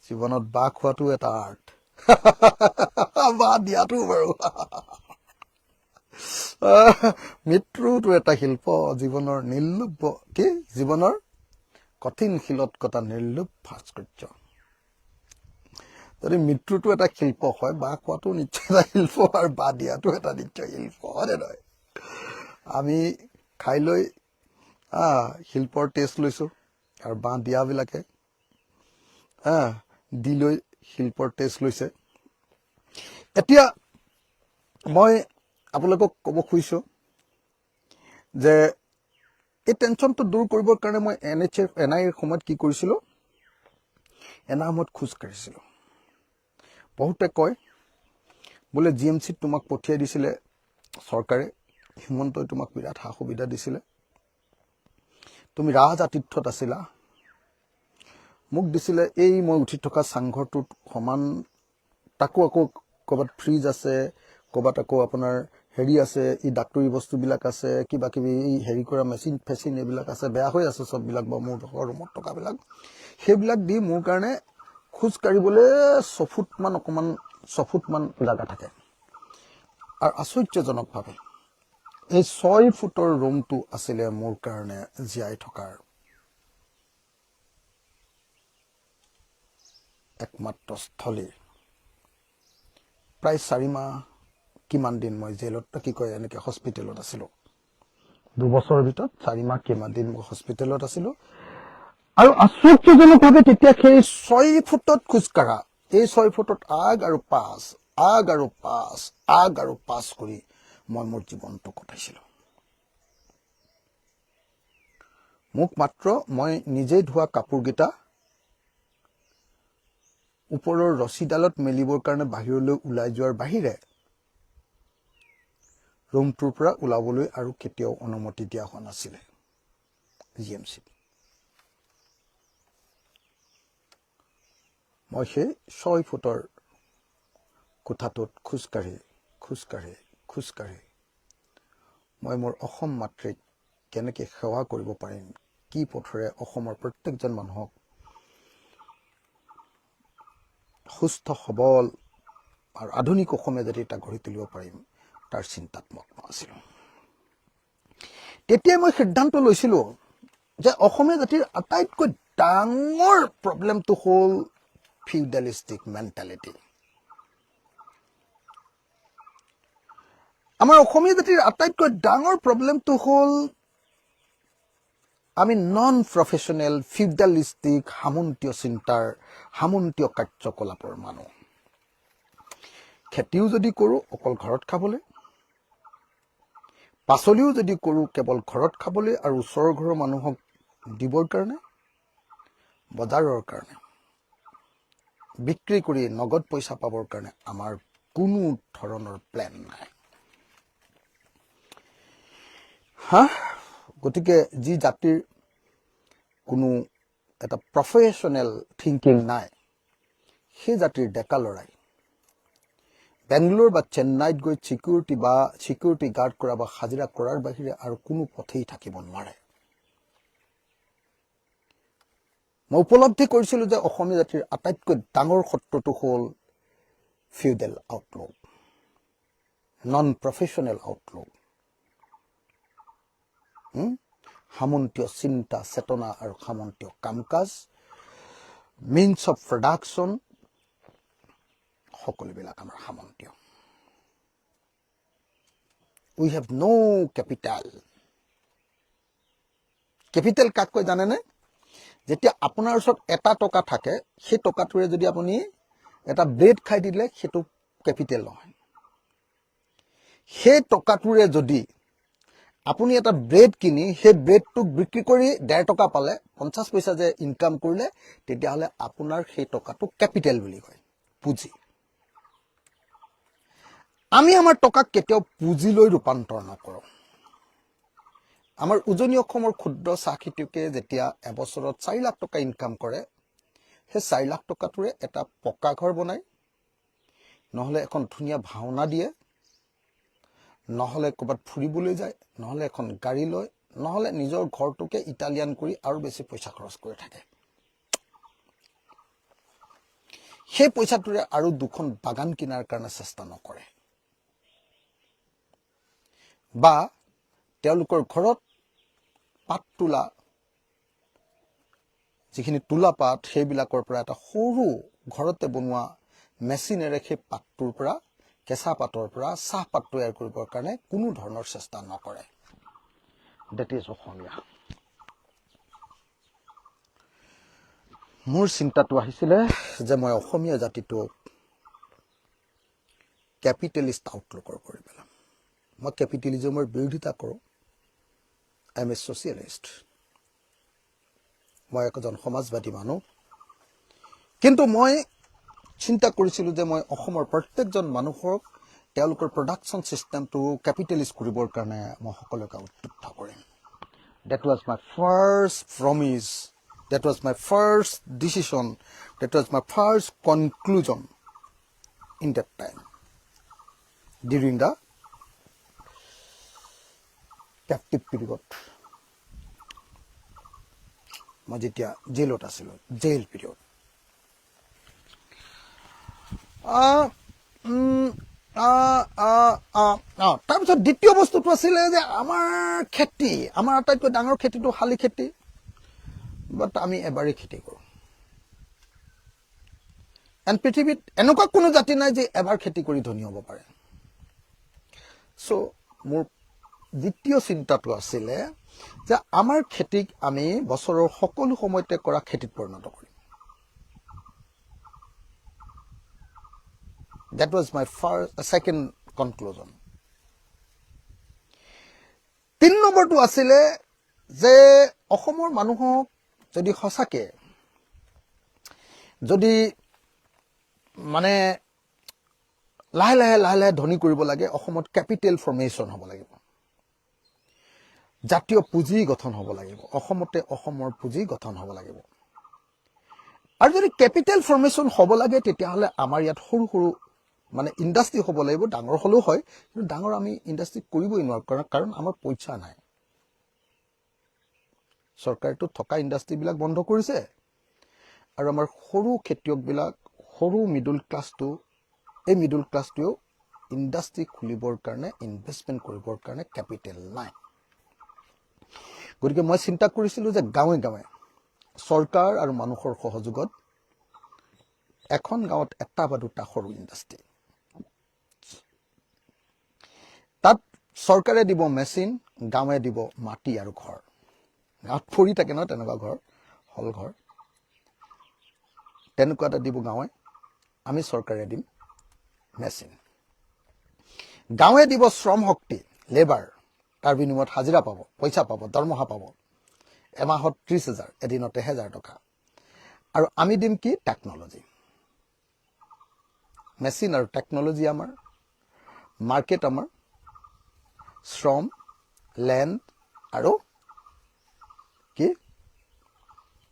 জীৱনত বাঁহ খোৱাটো এটা আৰ্ট, বাঁহ দিয়াটো বাৰু মৃত্যুটো এটা শিল্প, জীৱনৰ নিৰ্লোভ জীৱনৰ কঠিন শিলত কটা নিৰ্লোভ ভাস্কৰ্য। যদি মৃত্যুটো এটা শিল্প হয়, বাঁহ খোৱাটো নিশ্চয় এটা শিল্প, আৰু বাঁহ দিয়াটো এটা নিশ্চয় শিল্প, হয়নে নহয়? আমি খাই লৈ শিল্পৰ টেষ্ট লৈছো, আৰু বাঁহ দিয়াবিলাকে দি লৈ শিল্পৰ টেষ্ট লৈছে। এতিয়া মই আপোনালোকক ক'ব খুজিছো যে এই টেনশ্যনটো দূৰ কৰিবৰ কাৰণে মই এনআইৰ সময়ত কি কৰিছিলো, এনআইৰ সময়ত খোজ কাঢ়িছিলো। বহুতে কয় বোলে জিএমচিত তোমাক পঠিয়াই দিছিলে চৰকাৰে, হিমন্তই তোমাক বিৰাট সা সুবিধা দিছিলে, তুমি ৰাজআতিথ্যত আছিলা, মোক দিছিলে এই মই উঠি থকা চাংঘৰটোত সমান, তাকো আকৌ ক'ৰবাত ফ্ৰিজ আছে, ক'ৰবাত আকৌ আপোনাৰ হেৰি আছে, এই ডাক্তৰী বস্তুবিলাক আছে, কিবা কিবি এই হেৰি কৰা মেচিন ফেচিন এইবিলাক আছে, বেয়া হৈ আছে চববিলাক, বা মোৰ ৰুমত টকাবিলাক, সেইবিলাক দি মোৰ কাৰণে খোজ কাঢ়িবলৈ 6 ফুট মান জাগা থাকে। আৰু আশ্চৰ্যজনকভাৱে এই 6 ফুটৰ ৰুমটো আছিলে মোৰ কাৰণে জীয়াই থকাৰ একমাত্ৰ স্থলী। প্ৰায় 4 মাহ কিমান দিন মই জেলত, কি কয় এনেকে হস্পিটেলত আছিলো। 2 বছৰৰ ভিতৰত 4 মাহ কিমান দিন মই হস্পিটেলত আছিলো। আৰু আশ্চৰ্যজনকভাৱে তেতিয়া সেই 6 ফুটত খোজকাঢ়া, এই 6 ফুটত আগ আৰু পাছ কৰি মই মোৰ জীৱনটো কটাইছিলো। মোক মাত্ৰ মই নিজেই ধোৱা কাপোৰকেইটা ওপৰৰ ৰছীডালত মেলিবৰ কাৰণে বাহিৰলৈ ওলাই যোৱাৰ বাহিৰে ৰুমটোৰ পৰা ওলাবলৈ আৰু কেতিয়াও অনুমতি দিয়া হোৱা নাছিলে জিএমচিত। মই সেই 6 ফুটৰ কোঠাটোত খোজকাঢ়ি মই মোৰ অসম মাতৃক কেনেকৈ সেৱা কৰিব পাৰিম, কি পথৰে অসমৰ প্ৰত্যেকজন মানুহক সুস্থ সবল আৰু আধুনিক অসমীয়া জাতি এটা গঢ়ি তুলিব পাৰিম, তাৰ চিন্তাত মগ্ন আছিলো। তেতিয়াই মই সিদ্ধান্ত লৈছিলো যে অসমীয়া জাতিৰ আটাইতকৈ ডাঙৰ প্ৰব্লেমটো হ'ল ফিউডালিষ্টিক মেণ্টেলিটি। আমাৰ অসমীয়া জাতিৰ আটাইতকৈ ডাঙৰ প্ৰব্লেমটো হ'ল আমি নন প্ৰফেশ্যনেল ফিউডালিষ্টিক সামন্তীয় চিন্তাৰ, সামন্তীয় কাৰ্যকলাপৰ মানুহ। খেতিও যদি কৰো অকল ঘৰত খাবলৈ, পাচলিও যদি কৰো কেৱল ঘৰত খাবলৈ আৰু ওচৰৰ ঘৰৰ মানুহক দিবৰ কাৰণে, বজাৰৰ কাৰণে, বিক্ৰী কৰি নগদ পইচা পাবৰ কাৰণে আমাৰ কোনো ধৰণৰ প্লেন নাই। গতিকে যি জাতিৰ কোনো এটা প্ৰফেশ্যনেল থিংকিং নাই, সেই জাতিৰ ডেকা ল'ৰাই বেংগলোৰ বা চেন্নাইত গৈ সিকিউৰিটি গাৰ্ড কৰা বা হাজিৰা কৰাৰ বাহিৰে আৰু কোনো পথেই থাকিব নোৱাৰে। মই উপলব্ধি কৰিছিলোঁ যে অসমীয়া জাতিৰ আটাইতকৈ ডাঙৰ শত্ৰুটো হ'ল feudal outlook, non professional outlook, সামন্তীয় চিন্তা চেতনা আৰু সামন্তীয় কাম কাজ, মিনছ অফ প্ৰডাকশ্যন, সকলোবিলাক আমাৰ সামন্তীয়। উই হেভ ন' কেপিটেল। কেপিটেল কাক কয় জানেনে? যেতিয়া আপোনাৰ ওচৰত এটা টকা থাকে, সেই টকাটোৰে যদি আপুনি এটা ব্ৰেড খাই দিলে সেইটো কেপিটেল নহয়। সেই টকাটোৰে যদি আপুনি এটা ব্ৰেড কিনি সেই ব্ৰেডটোক বিক্ৰী কৰি 1.5 টকা পালে, 50 পইচা যে ইনকাম কৰিলে, তেতিয়াহ'লে আপোনাৰ সেই টকাটো কেপিটেল বুলি কয়, পুঁজি। আমি আমাৰ টকাক কেতিয়াও পুঁজিলৈ ৰূপান্তৰ নকৰোঁ। আমাৰ উজনি অসমৰ ক্ষুদ্ৰ চাহ খেতিয়কে যেতিয়া এবছৰত 4 লাখ টকা ইনকাম কৰে, সেই 4 লাখ টকাটোৰে এটা পকা ঘৰ বনায়, নহ'লে এখন ধুনীয়া ভাওনা দিয়ে, নহ'লে ক'ৰবাত ফুৰিবলৈ যায়, নহ'লে এখন গাড়ী লয়, নহ'লে নিজৰ ঘৰটোকে ইটালিয়ান কৰি আৰু বেছি পইচা খৰচ কৰি থাকে। সেই পইচাটোৰে আৰু 2খন বাগান কিনাৰ কাৰণে চেষ্টা নকৰে, বা তেওঁলোকৰ ঘৰত পাত তোলা যিখিনি তোলা পাত, সেইবিলাকৰ পৰা এটা সৰু ঘৰতে বনোৱা মেচিনেৰে সেই পাতটোৰ পৰা, কেঁচা পাতৰ পৰা চাহপাত তৈয়াৰ কৰিবৰ কাৰণে কোনো ধৰণৰ চেষ্টা নকৰে। ডেট ইজ অসমীয়া। মোৰ চিন্তাটো আহিছিলে যে মই অসমীয়া জাতিটোক কেপিটেলিষ্ট আউটলুকৰ কৰি পেলাম। মই কেপিটেলিজমৰ বিৰোধিতা কৰোঁ। I M A socialist. মই এজন সমাজবাদী মানুহ। কিন্তু মই চিন্তা কৰিছিলোঁ যে মই অসমৰ প্ৰত্যেকজন মানুহক তেওঁলোকৰ প্ৰডাকশ্যন ছিষ্টেমটো কেপিটেলিষ্ট কৰিবৰ কাৰণে মই সকলোকে উদ্বুদ্ধ কৰিম। That was my first promise. That was my first decision. That was my first conclusion in that time, during the captive period. মই যেতিয়া জেলত আছিলোঁ, জেল পিৰিয়ড। তাৰপিছত দ্বিতীয় বস্তুটো আছিলে যে আমাৰ খেতি, আমাৰ আটাইতকৈ ডাঙৰ খেতিটো শালি খেতি, বাট আমি এবাৰেই খেতি কৰোঁ। এণ্ড পৃথিৱীত এনেকুৱা কোনো জাতি নাই যে এবাৰ খেতি কৰি ধনী হ'ব পাৰে। চ' মোৰ দ্বিতীয় চিন্তাটো আছিলে যে আমাৰ খেতিক আমি বছৰৰ সকলো সময়তে কৰা খেতিত পৰিণত কৰিম। That was my second conclusion. 3 নম্বৰটো আছিলে যে অসমৰ মানুহক যদি সঁচাকে যদি মানে লাহে লাহে ধনী কৰিব লাগে, অসমত কেপিটেল ফৰ্মেশ্যন হ'ব লাগিব, জাতীয় পুঁজি গঠন হ'ব লাগিব, অসমতে অসমৰ পুঁজি গঠন হ'ব লাগিব। আৰু যদি কেপিটেল ফৰ্মেশ্যন হ'ব লাগে, তেতিয়াহ'লে আমাৰ ইয়াত সৰু সৰু মানে ইণ্ডাষ্ট্ৰি হ'ব লাগিব। ডাঙৰ হ'লেও হয়, কিন্তু ডাঙৰ আমি ইণ্ডাষ্ট্ৰি কৰিবই নোৱাৰোঁ, কাৰণ আমাৰ পইচা নাই। চৰকাৰেতো থকা ইণ্ডাষ্ট্ৰিবিলাক বন্ধ কৰিছে, আৰু আমাৰ সৰু খেতিয়কবিলাক, সৰু মিডল ক্লাছটো, এই মিডল ক্লাছটোৱেও ইণ্ডাষ্ট্ৰি খুলিবৰ কাৰণে, ইনভেষ্টমেণ্ট কৰিবৰ কাৰণে কেপিটেল নাই। গতিকে মই চিন্তা কৰিছিলোঁ যে গাঁৱে গাঁৱে চৰকাৰ আৰু মানুহৰ সহযোগত এখন গাঁৱত 1টা বা 2টা সৰু ইণ্ডাষ্ট্ৰি, তাত চৰকাৰে দিব মেচিন, গাঁৱে দিব মাটি আৰু ঘৰ। গাঁৱত পৰি থাকে ন তেনেকুৱা ঘৰ, হল ঘৰ, তেনেকুৱা এটা দিব গাঁৱে, আমি চৰকাৰে দিম মেচিন। গাঁৱে দিব শ্ৰম শক্তি, লেবাৰ, তাৰ বিনিময়ত হাজিৰা পাব, পইচা পাব, দৰমহা পাব, এমাহত 30,000, এদিনত 1,000 টকা। আৰু আমি দিম কি? টেকনলজি। মেচিন আৰু টেকনলজি আমাৰ, মাৰ্কেট আমাৰ, শ্ৰম, লেণ্ড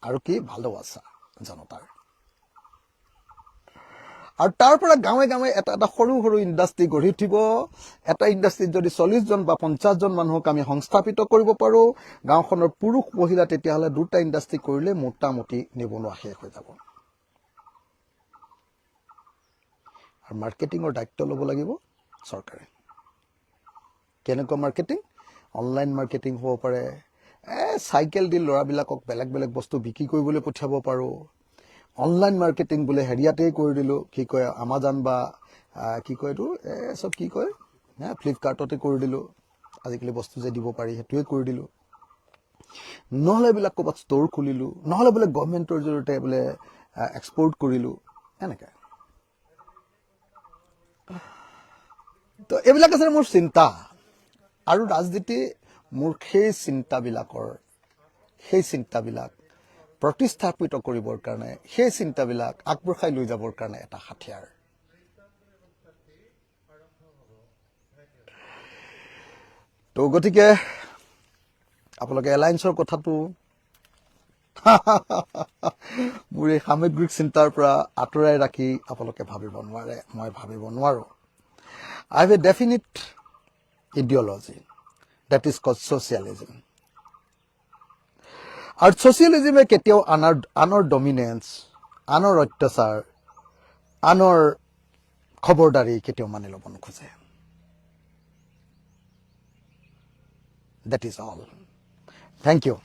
আৰু কি ভালোবাসা জনতাৰ। আৰু তাৰ পৰা গাঁৱে গাঁৱে এটা এটা সৰু সৰু ইণ্ডাষ্ট্ৰি গঢ়ি উঠিব। এটা ইণ্ডাষ্ট্ৰিত যদি 40 জন বা 50 জন মানুহক আমি সংস্থাপিত কৰিব পাৰো, গাঁওখনৰ পুৰুষ মহিলা, তেতিয়াহ'লে দুটা ইণ্ডাষ্ট্ৰি কৰিলে মোটামুটি নিবনুৱা শেষ হৈ যাব। আৰু মাৰ্কেটিঙৰ দায়িত্ব ল'ব লাগিব চৰকাৰে। কেনেকুৱা মাৰ্কেটিং? অনলাইন মাৰ্কেটিং হ'ব পাৰে। চাইকেল দি ল'ৰাবিলাকক বেলেগ বেলেগ বস্তু বিক্ৰী কৰিবলৈ পঠিয়াব পাৰোঁ। অনলাইন মাৰ্কেটিং বোলে হেৰিয়াতেই কৰি দিলোঁ, কি কয় আমাজন বা কি কয় এইটো চব কি কয় ফ্লিপকাৰ্টতে কৰি দিলোঁ। আজিকালি বস্তু যে দিব পাৰি সেইটোৱে কৰি দিলোঁ। নহ'লে এইবিলাক ক'ৰবাত ষ্ট'ৰ খুলিলোঁ, নহ'লে বোলে গভৰ্ণমেণ্টৰ জৰিয়তে বোলে এক্সপৰ্ট কৰিলোঁ, এনেকৈ। তো এইবিলাক আছে মোৰ চিন্তা। আৰু ৰাজনীতি মোৰ সেই চিন্তাবিলাক প্ৰতিস্থাপিত কৰিবৰ কাৰণে, সেই চিন্তাবিলাক আগবঢ়াই লৈ যাবৰ কাৰণে এটা হাথিয়াৰ। তো গতিকে আপোনালোকে এলায়েন্সৰ কথাটো মোৰ এই সামগ্ৰিক চিন্তাৰ পৰা আঁতৰাই ৰাখি আপোনালোকে ভাবিব নোৱাৰে, মই ভাবিব নোৱাৰোঁ। I have a definite ideology that is called socialism. আৰু ছচিয়েলিজিমে কেতিয়াও আনৰ ডমিনেন্স, আনৰ অত্যাচাৰ, আনৰ খবৰদাৰী কেতিয়াও মানি ল'ব নোখোজে। That is all. Thank you.